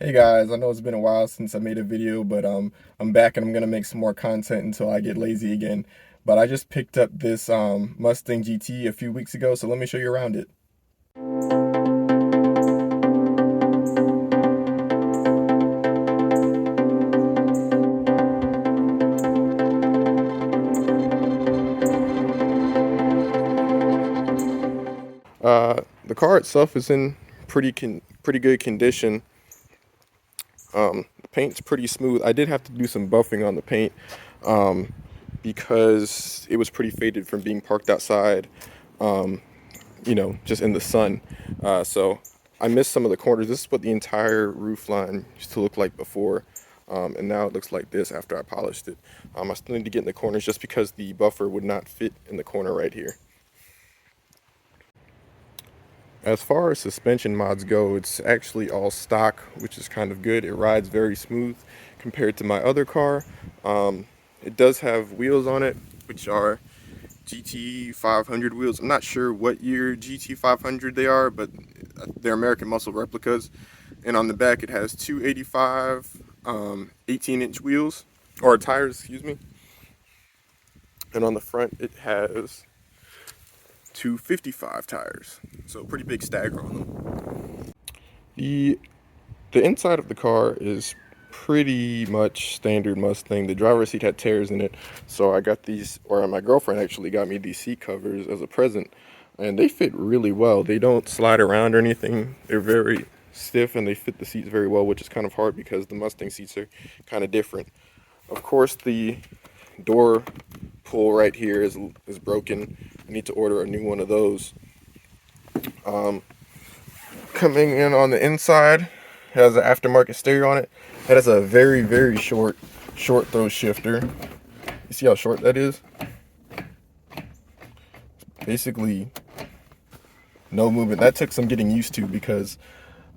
Hey guys, I know it's been a while since I made a video, but I'm back and I'm gonna make some more content until I get lazy again. But I just picked up this Mustang GT a few weeks ago, so let me show you around it. The car itself is in pretty good condition. The paint's pretty smooth. I did have to do some buffing on the paint because it was pretty faded from being parked outside, just in the sun. So I missed some of the corners. This is what the entire roof line used to look like before, and now it looks like this after I polished it. I still need to get in the corners just because the buffer would not fit in the corner right here. As far as suspension mods go, it's actually all stock, which is kind of good. It rides very smooth compared to my other car. It does have wheels on it, which are GT 500 wheels. I'm not sure what year GT 500 they are, but they're American Muscle replicas. And on the back, it has 285 18-inch wheels, or tires, excuse me. And on the front, it has 255 tires, so pretty big stagger on them. The inside of the car is pretty much standard Mustang. The driver's seat had tears in it, so I got these, or my girlfriend actually got me these seat covers as a present, and they fit really well. They don't slide around or anything. They're very stiff and they fit the seats very well, which is kind of hard because the Mustang seats are kind of different. Of course, the door pull right here is broken. I need to order a new one of those. Coming in on the inside, has an aftermarket stereo on it. It has a very short throw shifter. You see how short that is? Basically no movement. That took some getting used to because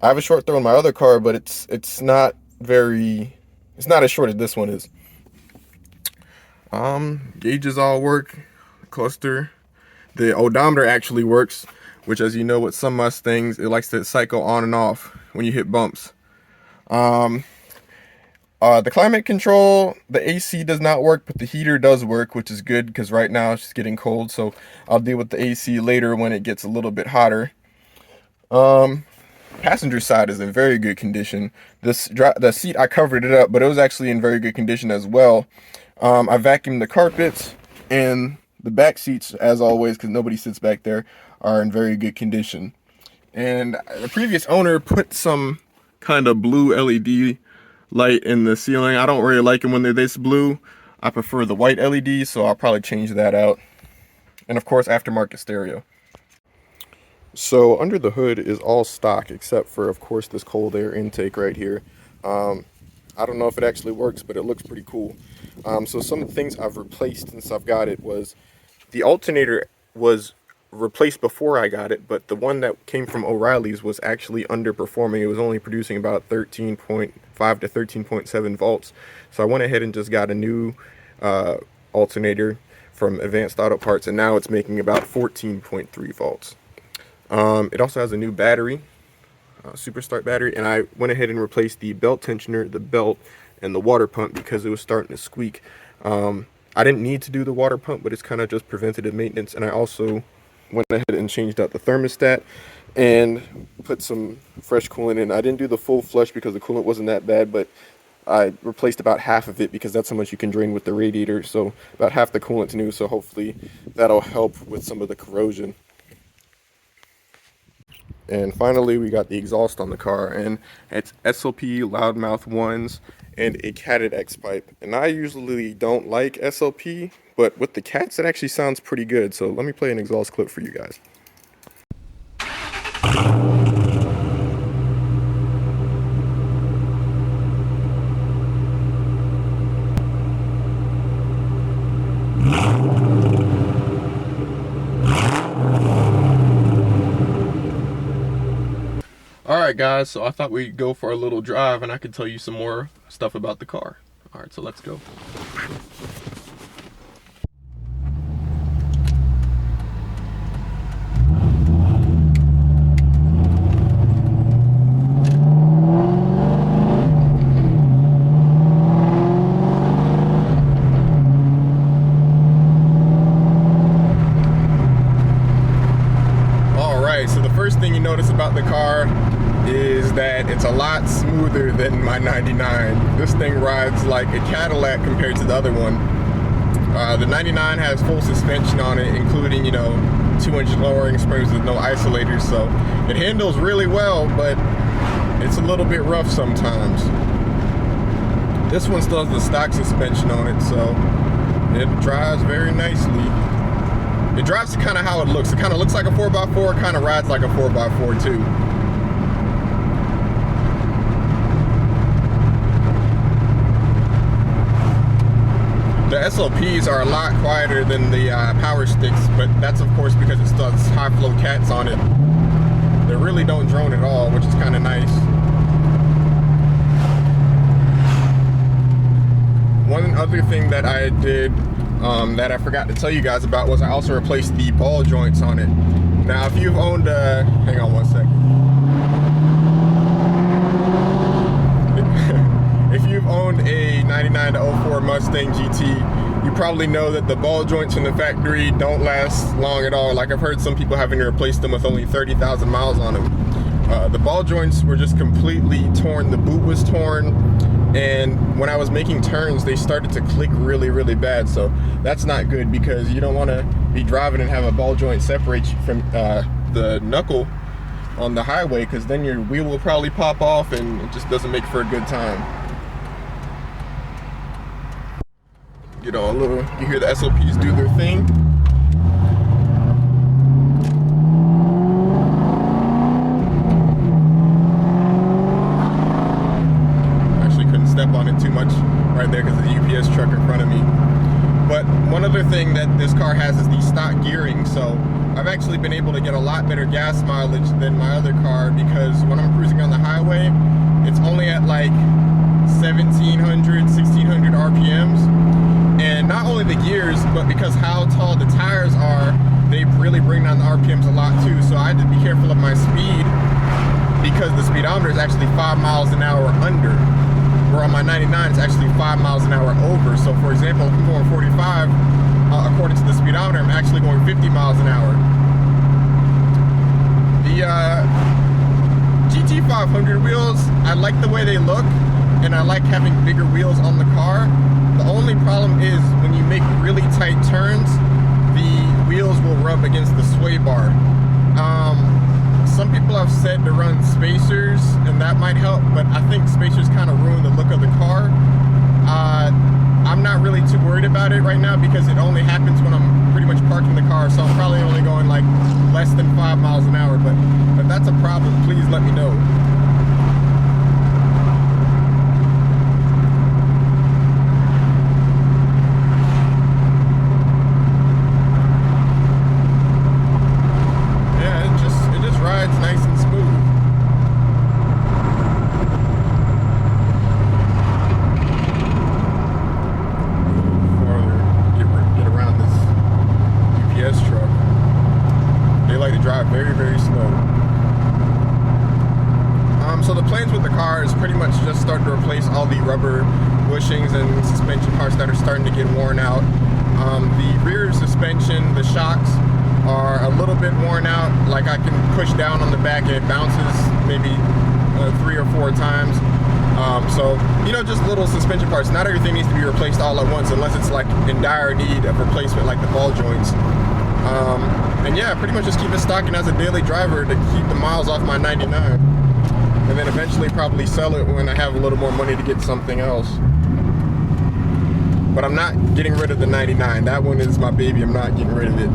I have a short throw in my other car, but it's not as short as this one is. Gauges all work. Cluster. The odometer actually works, which, as you know, with some Mustangs, it likes to cycle on and off when you hit bumps. The climate control, the AC does not work, but the heater does work, which is good because right now it's just getting cold, so I'll deal with the AC later when it gets a little bit hotter. Passenger side is in very good condition. The seat, I covered it up, but it was actually in very good condition as well. I vacuumed the carpets, and the back seats, as always, because nobody sits back there, are in very good condition. And the previous owner put some kind of blue LED light in the ceiling. I don't really like them when they're this blue. I prefer the white LED, so I'll probably change that out. And of course, aftermarket stereo. So under the hood is all stock except for, of course, this cold air intake right here. I don't know if it actually works, but it looks pretty cool. So some of the things I've replaced since I've got it was the alternator was replaced before I got it, but the one that came from O'Reilly's was actually underperforming. It was only producing about 13.5 to 13.7 volts. So I went ahead and just got a new alternator from Advanced Auto Parts, and now it's making about 14.3 volts. It also has a new battery, Super Start battery, and I went ahead and replaced the belt tensioner, the belt, and the water pump because it was starting to squeak. I didn't need to do the water pump, but it's kind of just preventative maintenance. And I also went ahead and changed out the thermostat and put some fresh coolant in. I didn't do the full flush because the coolant wasn't that bad, but I replaced about half of it because that's how much you can drain with the radiator. So about half the coolant's new, so hopefully that'll help with some of the corrosion. And finally, we got the exhaust on the car, and it's SLP loudmouth ones and a catted X pipe. And I usually don't like SLP, but with the cats, it actually sounds pretty good. So let me play an exhaust clip for you guys. Alright guys, so I thought we'd go for a little drive and I could tell you some more stuff about the car. Alright, so let's go. a lot smoother than my 99. This thing rides like a Cadillac compared to the other one. The 99 has full suspension on it, including, you know, 2-inch lowering springs with no isolators, so it handles really well, but it's a little bit rough sometimes. This one still has the stock suspension on it, so it drives very nicely. It drives kind of how it looks. It kind of looks like a 4x4, kind of rides like a 4x4 too. The SLPs are a lot quieter than the power sticks, but that's of course because it still has high flow cats on it. They really don't drone at all, which is kind of nice. One other thing that I did that I forgot to tell you guys about was I also replaced the ball joints on it. Now, if you've owned hang on one second. If you've owned a 99 to 04 Mustang GT, you probably know that the ball joints from the factory don't last long at all. Like, I've heard some people having to replace them with only 30,000 miles on them. The ball joints were just completely torn. The boot was torn, and when I was making turns, they started to click really, really bad. So that's not good, because you don't want to be driving and have a ball joint separate you from the knuckle on the highway, because then your wheel will probably pop off and it just doesn't make for a good time. You know, you hear the SLPs do their thing. Actually couldn't step on it too much right there because of the UPS truck in front of me. But one other thing that this car has is the stock gearing. So I've actually been able to get a lot better gas mileage than my other car, because when I'm cruising on the highway, it's only at like 1700, 1600 RPMs. And not only the gears, but because how tall the tires are, they really bring down the RPMs a lot too. So I had to be careful of my speed, because the speedometer is actually 5 miles an hour under, where on my 99 it's actually 5 miles an hour over. So for example, if I'm going 45, according to the speedometer, I'm actually going 50 miles an hour. The GT500 wheels, I like the way they look, and I like having bigger wheels on the car. The only problem is when you make really tight turns, the wheels will rub against the sway bar. Some people have said to run spacers, and that might help, but I think spacers kind of ruin the look of the car. I'm not really too worried about it right now, because it only happens when I'm pretty much parking the car, so I'm probably only going like less than 5 miles an hour. But if that's a problem, please let me know. Very, very slow. So the plans with the car is pretty much just start to replace all the rubber bushings and suspension parts that are starting to get worn out. The rear suspension, the shocks are a little bit worn out. Like, I can push down on the back and it bounces maybe 3 or 4 times. So, you know, just little suspension parts. Not everything needs to be replaced all at once, unless it's like in dire need of replacement, like the ball joints. And yeah, pretty much just keep it stocking as a daily driver to keep the miles off my 99. And then eventually probably sell it when I have a little more money to get something else. But I'm not getting rid of the 99. That one is my baby. I'm not getting rid of it.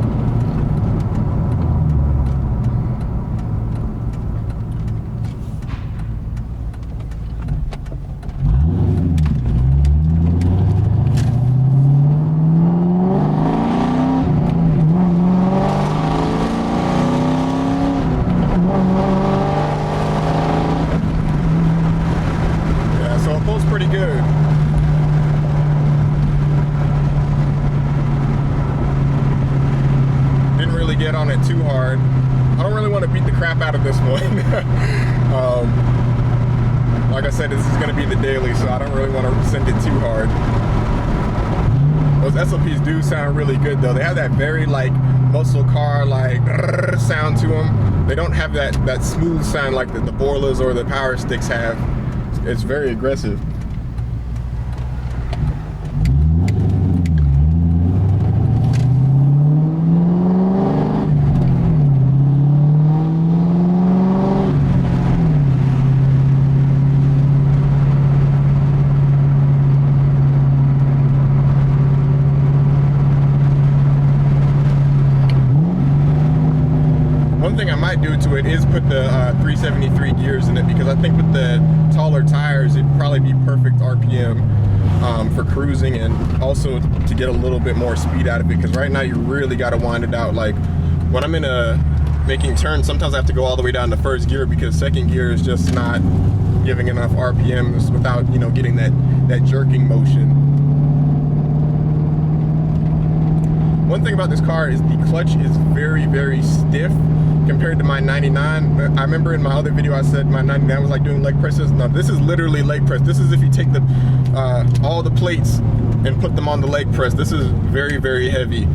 Pretty good. Didn't really get on it too hard. I don't really want to beat the crap out of this one. Like I said, this is going to be the daily, so I don't really want to send it too hard. Those SLPs do sound really good though. They have that very like muscle car like sound to them. They don't have that smooth sound like the Borlas or the Power Sticks have. It's very aggressive. One thing I might do to it is put the 373 gears in it, because I think with the taller tires it'd probably be perfect RPM for cruising, and also to get a little bit more speed out of it, because right now you really got to wind it out. Like when I'm in making turns, sometimes I have to go all the way down to first gear because second gear is just not giving enough RPMs without, you know, getting that jerking motion. One thing about this car is the clutch is very, very stiff compared to my 99. I remember in my other video I said my 99 was like doing leg presses. No, this is literally leg press. This is if you take all the plates and put them on the leg press. This is very, very heavy.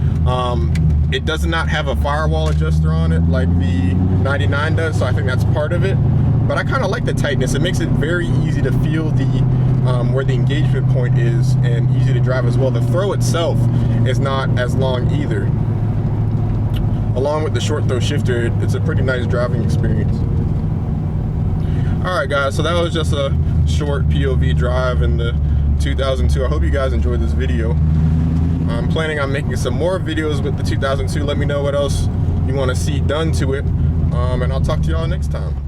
It does not have a firewall adjuster on it like the 99 does, so I think that's part of it. But I kind of like the tightness. It makes it very easy to feel where the engagement point is, and easy to drive as well. The throw itself is not as long either. Along with the short throw shifter, it's a pretty nice driving experience. Alright guys, so that was just a short POV drive in the 2002. I hope you guys enjoyed this video. I'm planning on making some more videos with the 2002. Let me know what else you want to see done to it, and I'll talk to y'all next time.